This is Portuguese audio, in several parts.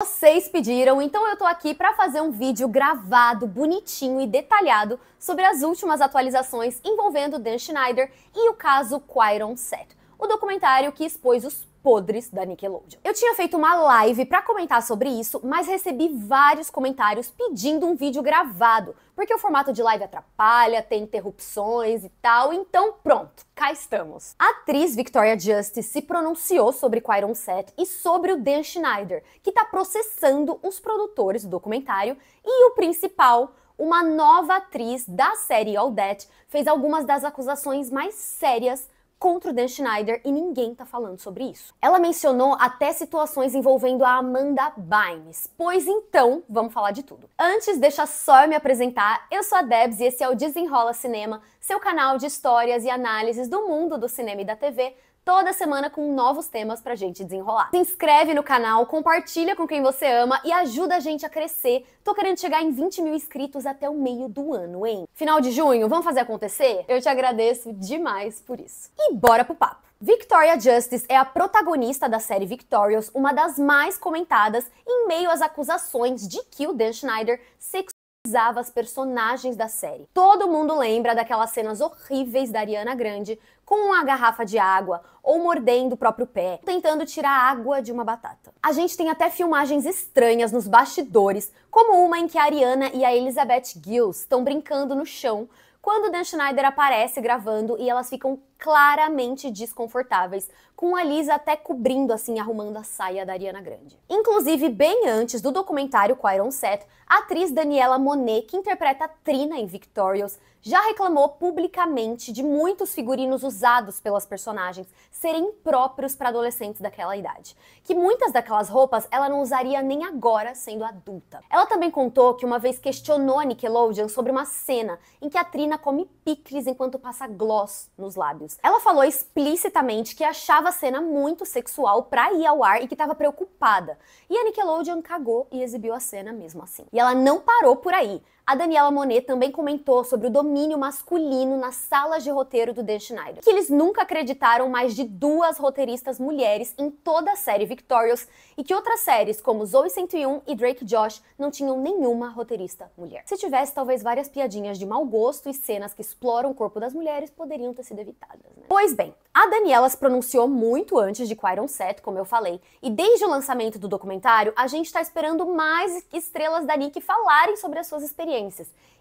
Vocês pediram, então eu tô aqui pra fazer um vídeo gravado, bonitinho e detalhado sobre as últimas atualizações envolvendo Dan Schneider e o caso Quairon Set, o documentário que expôs os podres da Nickelodeon. Eu tinha feito uma live pra comentar sobre isso, mas recebi vários comentários pedindo um vídeo gravado, porque o formato de live atrapalha, tem interrupções e tal, então pronto, cá estamos. A atriz Victoria Justice se pronunciou sobre Quairon Set e sobre o Dan Schneider, que tá processando os produtores do documentário, e o principal, uma nova atriz da série All That, fez algumas das acusações mais sérias contra o Dan Schneider e ninguém tá falando sobre isso. Ela mencionou até situações envolvendo a Amanda Bynes. Pois então, vamos falar de tudo. Antes, deixa só eu me apresentar. Eu sou a Debs e esse é o Desenrola Cinema, seu canal de histórias e análises do mundo do cinema e da TV, toda semana com novos temas pra gente desenrolar. Se inscreve no canal, compartilha com quem você ama e ajuda a gente a crescer. Tô querendo chegar em 20 mil inscritos até o meio do ano, hein? Final de junho, vamos fazer acontecer? Eu te agradeço demais por isso. E bora pro papo! Victoria Justice é a protagonista da série Victorious, uma das mais comentadas em meio às acusações de que o Dan Schneider sexualizava as personagens da série. Todo mundo lembra daquelas cenas horríveis da Ariana Grande com uma garrafa de água ou mordendo o próprio pé, tentando tirar água de uma batata. A gente tem até filmagens estranhas nos bastidores, como uma em que a Ariana e a Elizabeth Gills estão brincando no chão quando o Dan Schneider aparece gravando e elas ficam claramente desconfortáveis, com a Lisa até cobrindo assim, arrumando a saia da Ariana Grande. Inclusive, bem antes do documentário Quairon Set, a atriz Daniela Monet, que interpreta a Trina em Victorious, já reclamou publicamente de muitos figurinos usados pelas personagens serem impróprios para adolescentes daquela idade, que muitas daquelas roupas ela não usaria nem agora sendo adulta. Ela também contou que uma vez questionou a Nickelodeon sobre uma cena em que a Trina come picles enquanto passa gloss nos lábios. Ela falou explicitamente que achava a cena muito sexual pra ir ao ar e que estava preocupada. E a Nickelodeon cagou e exibiu a cena mesmo assim. E ela não parou por aí. A Daniela Monet também comentou sobre o domínio masculino nas salas de roteiro do Dan Schneider, que eles nunca acreditaram mais de 2 roteiristas mulheres em toda a série Victorious e que outras séries, como Zoey 101 e Drake Josh, não tinham nenhuma roteirista mulher. Se tivesse, talvez várias piadinhas de mau gosto e cenas que exploram o corpo das mulheres poderiam ter sido evitadas, né? Pois bem, a Daniela se pronunciou muito antes de Quairon Set, como eu falei, e desde o lançamento do documentário, a gente tá esperando mais estrelas da Nick falarem sobre as suas experiências.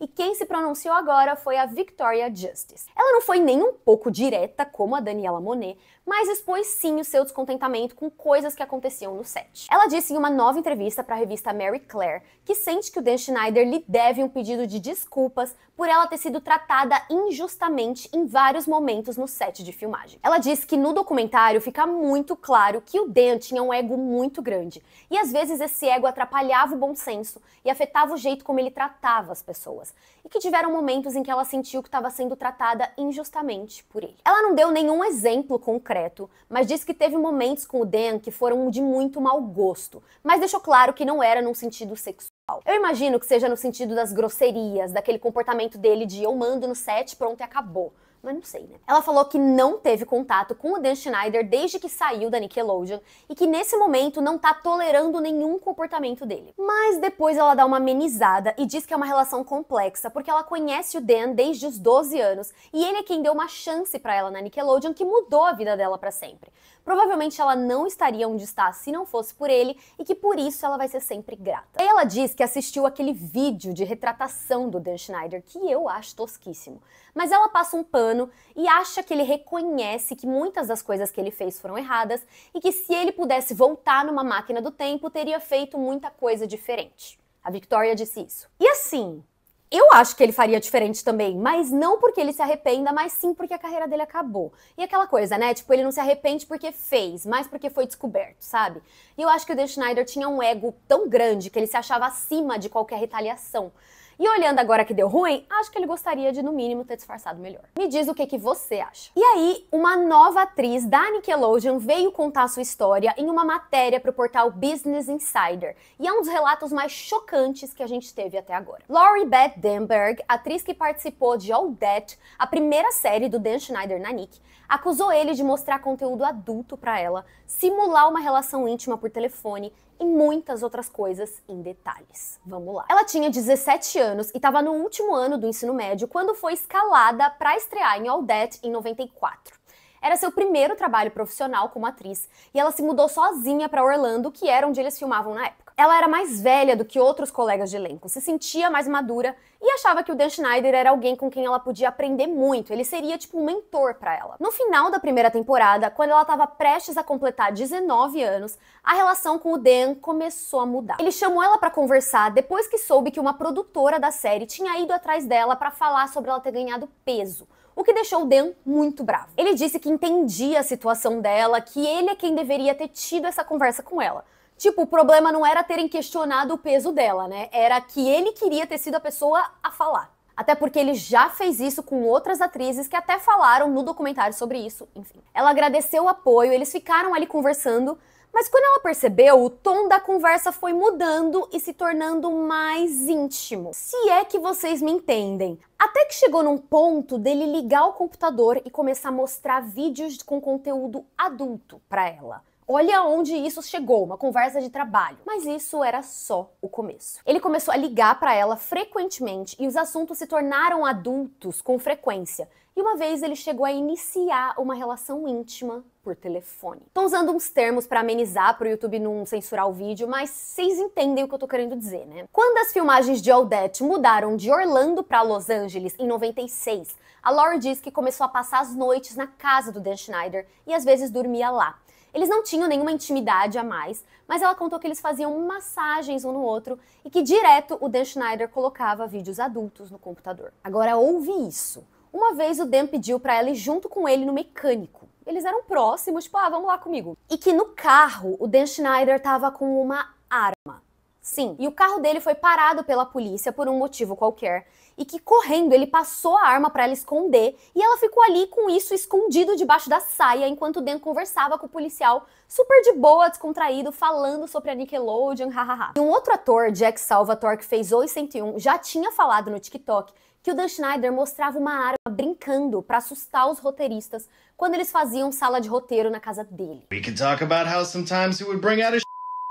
E quem se pronunciou agora foi a Victoria Justice. Ela não foi nem um pouco direta, como a Daniela Monet, mas expôs sim o seu descontentamento com coisas que aconteciam no set. Ela disse em uma nova entrevista para a revista Marie Claire que sente que o Dan Schneider lhe deve um pedido de desculpas por ela ter sido tratada injustamente em vários momentos no set de filmagem. Ela disse que no documentário fica muito claro que o Dan tinha um ego muito grande, e às vezes esse ego atrapalhava o bom senso e afetava o jeito como ele tratava as pessoas, e que tiveram momentos em que ela sentiu que estava sendo tratada injustamente por ele. Ela não deu nenhum exemplo concreto, mas disse que teve momentos com o Dan que foram de muito mau gosto, mas deixou claro que não era num sentido sexual. Eu imagino que seja no sentido das grosserias, daquele comportamento dele de eu mando no set, pronto e acabou. Mas não sei, né? Ela falou que não teve contato com o Dan Schneider desde que saiu da Nickelodeon e que nesse momento não tá tolerando nenhum comportamento dele. Mas depois ela dá uma amenizada e diz que é uma relação complexa porque ela conhece o Dan desde os 12 anos e ele é quem deu uma chance pra ela na Nickelodeon que mudou a vida dela pra sempre. Provavelmente ela não estaria onde está se não fosse por ele e que por isso ela vai ser sempre grata. Aí ela diz que assistiu aquele vídeo de retratação do Dan Schneider, que eu acho tosquíssimo. Mas ela passa um pano e acha que ele reconhece que muitas das coisas que ele fez foram erradas e que se ele pudesse voltar numa máquina do tempo, teria feito muita coisa diferente. A Victoria disse isso. E assim, eu acho que ele faria diferente também, mas não porque ele se arrependa, mas sim porque a carreira dele acabou. E aquela coisa, né? Tipo, ele não se arrepende porque fez, mas porque foi descoberto, sabe? E eu acho que o Dan Schneider tinha um ego tão grande que ele se achava acima de qualquer retaliação. E olhando agora que deu ruim, acho que ele gostaria de, no mínimo, ter disfarçado melhor. Me diz o que você acha. E aí, uma nova atriz da Nickelodeon veio contar sua história em uma matéria para o portal Business Insider. E é um dos relatos mais chocantes que a gente teve até agora. Laurie Beth Denberg, atriz que participou de All That, a primeira série do Dan Schneider na Nick, acusou ele de mostrar conteúdo adulto para ela, simular uma relação íntima por telefone e muitas outras coisas em detalhes. Vamos lá. Ela tinha 17 anos e estava no último ano do ensino médio quando foi escalada para estrear em All That em 94. Era seu primeiro trabalho profissional como atriz e ela se mudou sozinha para Orlando, que era onde eles filmavam na época. Ela era mais velha do que outros colegas de elenco, se sentia mais madura e achava que o Dan Schneider era alguém com quem ela podia aprender muito, ele seria tipo um mentor para ela. No final da primeira temporada, quando ela estava prestes a completar 19 anos, a relação com o Dan começou a mudar. Ele chamou ela para conversar depois que soube que uma produtora da série tinha ido atrás dela para falar sobre ela ter ganhado peso, o que deixou o Dan muito bravo. Ele disse que entendia a situação dela, que ele é quem deveria ter tido essa conversa com ela. Tipo, o problema não era terem questionado o peso dela, né? Era que ele queria ter sido a pessoa a falar. Até porque ele já fez isso com outras atrizes que até falaram no documentário sobre isso, enfim. Ela agradeceu o apoio, eles ficaram ali conversando, mas quando ela percebeu, o tom da conversa foi mudando e se tornando mais íntimo. Se é que vocês me entendem. Até que chegou num ponto dele ligar o computador e começar a mostrar vídeos com conteúdo adulto pra ela. Olha onde isso chegou, uma conversa de trabalho. Mas isso era só o começo. Ele começou a ligar pra ela frequentemente e os assuntos se tornaram adultos com frequência. E uma vez ele chegou a iniciar uma relação íntima por telefone. Tô usando uns termos pra amenizar pro YouTube não censurar o vídeo, mas vocês entendem o que eu tô querendo dizer, né? Quando as filmagens de All That mudaram de Orlando pra Los Angeles em 96, a Lori diz que começou a passar as noites na casa do Dan Schneider e às vezes dormia lá. Eles não tinham nenhuma intimidade a mais, mas ela contou que eles faziam massagens um no outro e que direto o Dan Schneider colocava vídeos adultos no computador. Agora ouve isso. Uma vez o Dan pediu pra ela ir junto com ele no mecânico. Eles eram próximos, tipo, vamos lá comigo. E que no carro o Dan Schneider tava com uma arma. Sim, e o carro dele foi parado pela polícia por um motivo qualquer, e que correndo ele passou a arma pra ela esconder, e ela ficou ali com isso escondido debaixo da saia, enquanto o Dan conversava com o policial, super de boa, descontraído, falando sobre a Nickelodeon, hahaha. E um outro ator, Jack Salvatore, que fez Oi 101, já tinha falado no TikTok que o Dan Schneider mostrava uma arma brincando pra assustar os roteiristas quando eles faziam sala de roteiro na casa dele. We can talk about how sometimes he would bring out his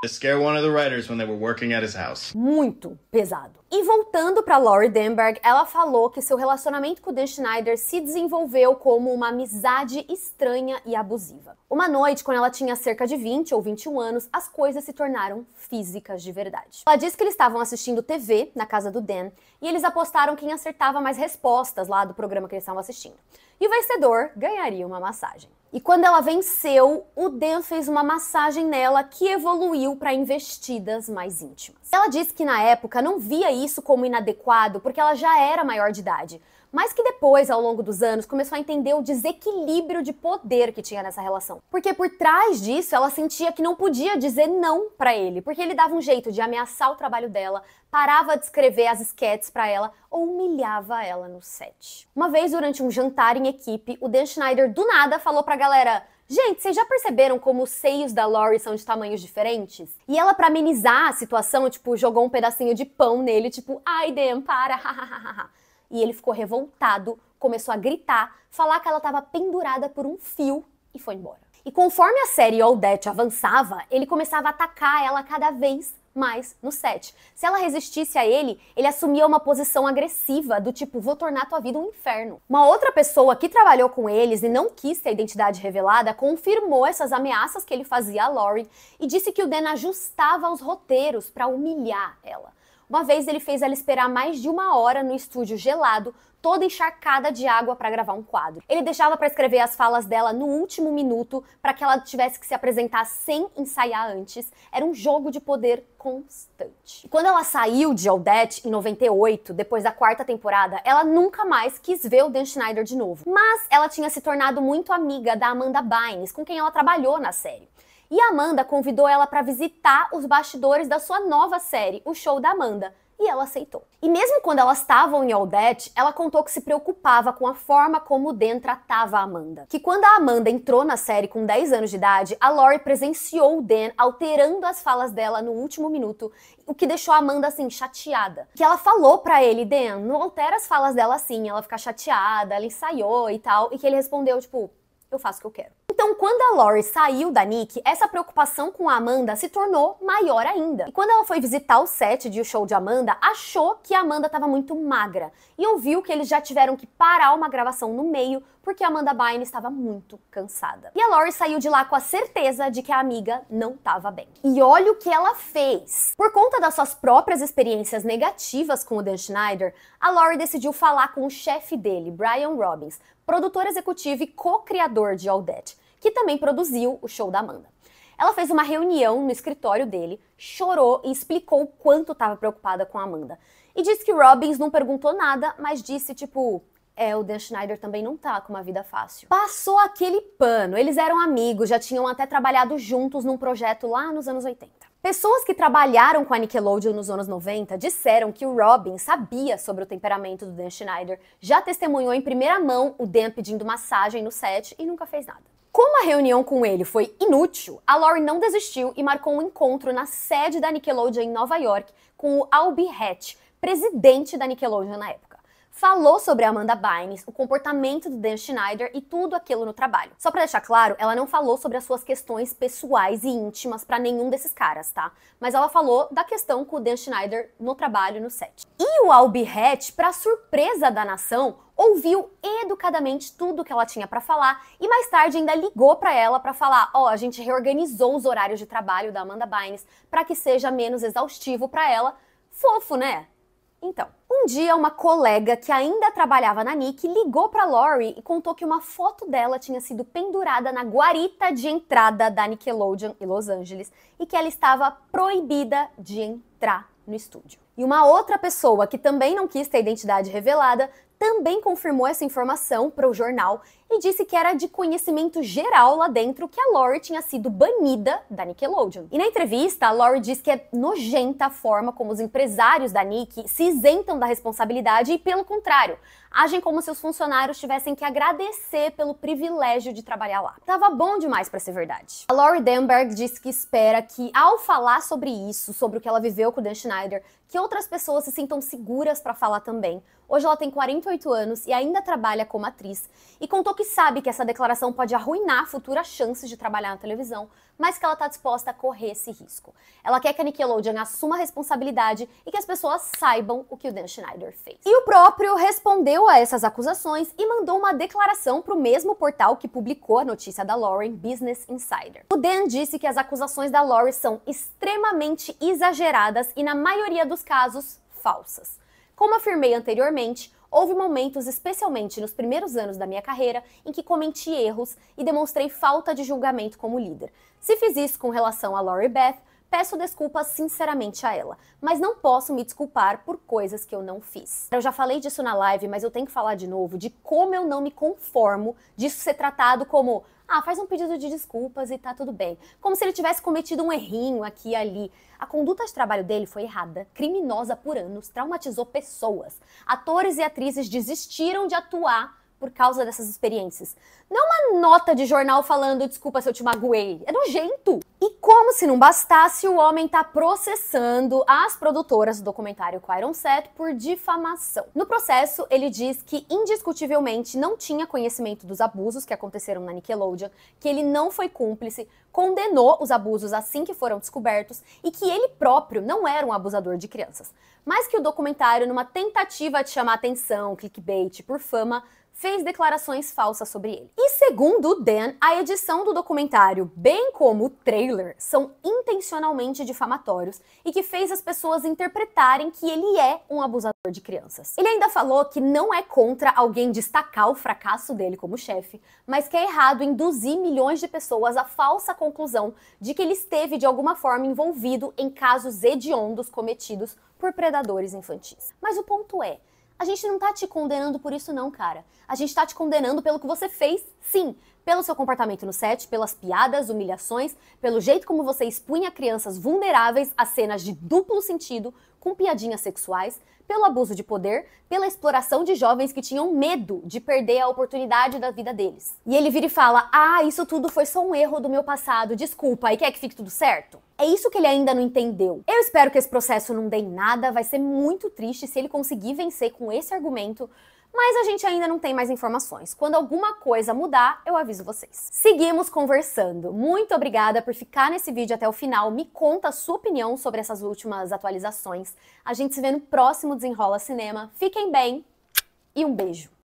to scare one of the writers when they were working at his house. Muito pesado. E voltando pra Lori Denberg, ela falou que seu relacionamento com o Dan Schneider se desenvolveu como uma amizade estranha e abusiva. Uma noite, quando ela tinha cerca de 20 ou 21 anos, as coisas se tornaram físicas de verdade. Ela disse que eles estavam assistindo TV na casa do Dan e eles apostaram quem acertava mais respostas lá do programa que eles estavam assistindo. E o vencedor ganharia uma massagem. E quando ela venceu, o Dan fez uma massagem nela que evoluiu para investidas mais íntimas. Ela disse que na época não via isso como inadequado porque ela já era maior de idade, mas que depois, ao longo dos anos, começou a entender o desequilíbrio de poder que tinha nessa relação. Porque por trás disso, ela sentia que não podia dizer não pra ele, porque ele dava um jeito de ameaçar o trabalho dela, parava de escrever as sketches pra ela ou humilhava ela no set. Uma vez, durante um jantar em equipe, o Dan Schneider do nada falou pra galera: gente, vocês já perceberam como os seios da Lori são de tamanhos diferentes? E ela, pra amenizar a situação, tipo, jogou um pedacinho de pão nele, tipo, ai, Dan, para, hahaha. E ele ficou revoltado, começou a gritar, falar que ela estava pendurada por um fio e foi embora. E conforme a série All That avançava, ele começava a atacar ela cada vez mais no set. Se ela resistisse a ele, ele assumia uma posição agressiva, do tipo, vou tornar tua vida um inferno. Uma outra pessoa que trabalhou com eles e não quis ter a identidade revelada, confirmou essas ameaças que ele fazia a Lori e disse que o Dan ajustava os roteiros para humilhar ela. Uma vez ele fez ela esperar mais de 1 hora no estúdio gelado, toda encharcada de água para gravar um quadro. Ele deixava para escrever as falas dela no último minuto para que ela tivesse que se apresentar sem ensaiar antes. Era um jogo de poder constante. E quando ela saiu de All That em 98, depois da 4ª temporada, ela nunca mais quis ver o Dan Schneider de novo. Mas ela tinha se tornado muito amiga da Amanda Bynes, com quem ela trabalhou na série. E a Amanda convidou ela para visitar os bastidores da sua nova série, o Show da Amanda, e ela aceitou. E mesmo quando elas estavam em All That, ela contou que se preocupava com a forma como o Dan tratava a Amanda. Que quando a Amanda entrou na série com 10 anos de idade, a Lori presenciou o Dan alterando as falas dela no último minuto, o que deixou a Amanda, assim, chateada. Que ela falou pra ele: Dan, não altera as falas dela assim, ela fica chateada, ela ensaiou e tal, e que ele respondeu, tipo, eu faço o que eu quero. Então, quando a Lori saiu da Nick, essa preocupação com a Amanda se tornou maior ainda. E quando ela foi visitar o set de O Show de Amanda, achou que a Amanda estava muito magra e ouviu que eles já tiveram que parar uma gravação no meio porque a Amanda Bynes estava muito cansada. E a Lori saiu de lá com a certeza de que a amiga não estava bem. E olha o que ela fez. Por conta das suas próprias experiências negativas com o Dan Schneider, a Lori decidiu falar com o chefe dele, Brian Robbins, produtor executivo e co-criador de All That, que também produziu o show da Amanda. Ela fez uma reunião no escritório dele, chorou e explicou o quanto estava preocupada com a Amanda. E disse que Robbins não perguntou nada, mas disse tipo... o Dan Schneider também não tá com uma vida fácil. Passou aquele pano, eles eram amigos, já tinham até trabalhado juntos num projeto lá nos anos 80. Pessoas que trabalharam com a Nickelodeon nos anos 90 disseram que o Robin sabia sobre o temperamento do Dan Schneider, já testemunhou em primeira mão o Dan pedindo massagem no set e nunca fez nada. Como a reunião com ele foi inútil, a Lori não desistiu e marcou um encontro na sede da Nickelodeon em Nova York com o Albie Hatch, presidente da Nickelodeon na época. Falou sobre a Amanda Bynes, o comportamento do Dan Schneider e tudo aquilo no trabalho. Só pra deixar claro, ela não falou sobre as suas questões pessoais e íntimas pra nenhum desses caras, tá? Mas ela falou da questão com o Dan Schneider no trabalho, no set. E o Albie Hatch, pra surpresa da nação, ouviu educadamente tudo que ela tinha pra falar e mais tarde ainda ligou pra ela pra falar, a gente reorganizou os horários de trabalho da Amanda Bynes pra que seja menos exaustivo pra ela. Fofo, né? Então, um dia uma colega que ainda trabalhava na Nick ligou pra Lori e contou que uma foto dela tinha sido pendurada na guarita de entrada da Nickelodeon em Los Angeles e que ela estava proibida de entrar no estúdio. E uma outra pessoa que também não quis ter a identidade revelada também confirmou essa informação para o jornal e disse que era de conhecimento geral lá dentro que a Lori tinha sido banida da Nickelodeon. E na entrevista, a Lori diz que é nojenta a forma como os empresários da Nick se isentam da responsabilidade e, pelo contrário, agem como se os funcionários tivessem que agradecer pelo privilégio de trabalhar lá. Tava bom demais para ser verdade. A Lori Denberg disse que espera que, ao falar sobre isso, sobre o que ela viveu com o Dan Schneider, que outras pessoas se sintam seguras para falar também. Hoje ela tem 48 anos e ainda trabalha como atriz e contou que sabe que essa declaração pode arruinar futuras chances de trabalhar na televisão, mas que ela está disposta a correr esse risco. Ela quer que a Nickelodeon assuma a responsabilidade e que as pessoas saibam o que o Dan Schneider fez. E o próprio respondeu a essas acusações e mandou uma declaração para o mesmo portal que publicou a notícia da Lori, Business Insider. O Dan disse que as acusações da Lori são extremamente exageradas e, na maioria dos casos, falsas. Como afirmei anteriormente, houve momentos, especialmente nos primeiros anos da minha carreira, em que cometi erros e demonstrei falta de julgamento como líder. Se fiz isso com relação a Lori Beth, peço desculpas sinceramente a ela, mas não posso me desculpar por coisas que eu não fiz. Eu já falei disso na live, mas eu tenho que falar de novo de como eu não me conformo disso ser tratado como faz um pedido de desculpas e tá tudo bem. Como se ele tivesse cometido um errinho aqui e ali. A conduta de trabalho dele foi errada, criminosa por anos, traumatizou pessoas. Atores e atrizes desistiram de atuar por causa dessas experiências. Não uma nota de jornal falando desculpa se eu te magoei. É nojento. E como se não bastasse, o homem tá processando as produtoras do documentário Quairon Set por difamação. No processo, ele diz que indiscutivelmente não tinha conhecimento dos abusos que aconteceram na Nickelodeon, que ele não foi cúmplice, condenou os abusos assim que foram descobertos e que ele próprio não era um abusador de crianças. Mas que o documentário, numa tentativa de chamar atenção, clickbait por fama, fez declarações falsas sobre ele. E segundo o Dan, a edição do documentário, bem como o trailer, são intencionalmente difamatórios e que fez as pessoas interpretarem que ele é um abusador de crianças. Ele ainda falou que não é contra alguém destacar o fracasso dele como chefe, mas que é errado induzir milhões de pessoas à falsa conclusão de que ele esteve de alguma forma envolvido em casos hediondos cometidos por predadores infantis. Mas o ponto é, a gente não tá te condenando por isso não, cara. A gente tá te condenando pelo que você fez, sim. Pelo seu comportamento no set, pelas piadas, humilhações, pelo jeito como você expunha crianças vulneráveis a cenas de duplo sentido, com piadinhas sexuais, pelo abuso de poder, pela exploração de jovens que tinham medo de perder a oportunidade da vida deles. E ele vira e fala, isso tudo foi só um erro do meu passado, desculpa, e quer que fique tudo certo? É isso que ele ainda não entendeu. Eu espero que esse processo não dê em nada, vai ser muito triste se ele conseguir vencer com esse argumento, Mas a gente ainda não tem mais informações. Quando alguma coisa mudar, eu aviso vocês. Seguimos conversando. Muito obrigada por ficar nesse vídeo até o final. Me conta a sua opinião sobre essas últimas atualizações. A gente se vê no próximo Desenrola Cinema. Fiquem bem e um beijo!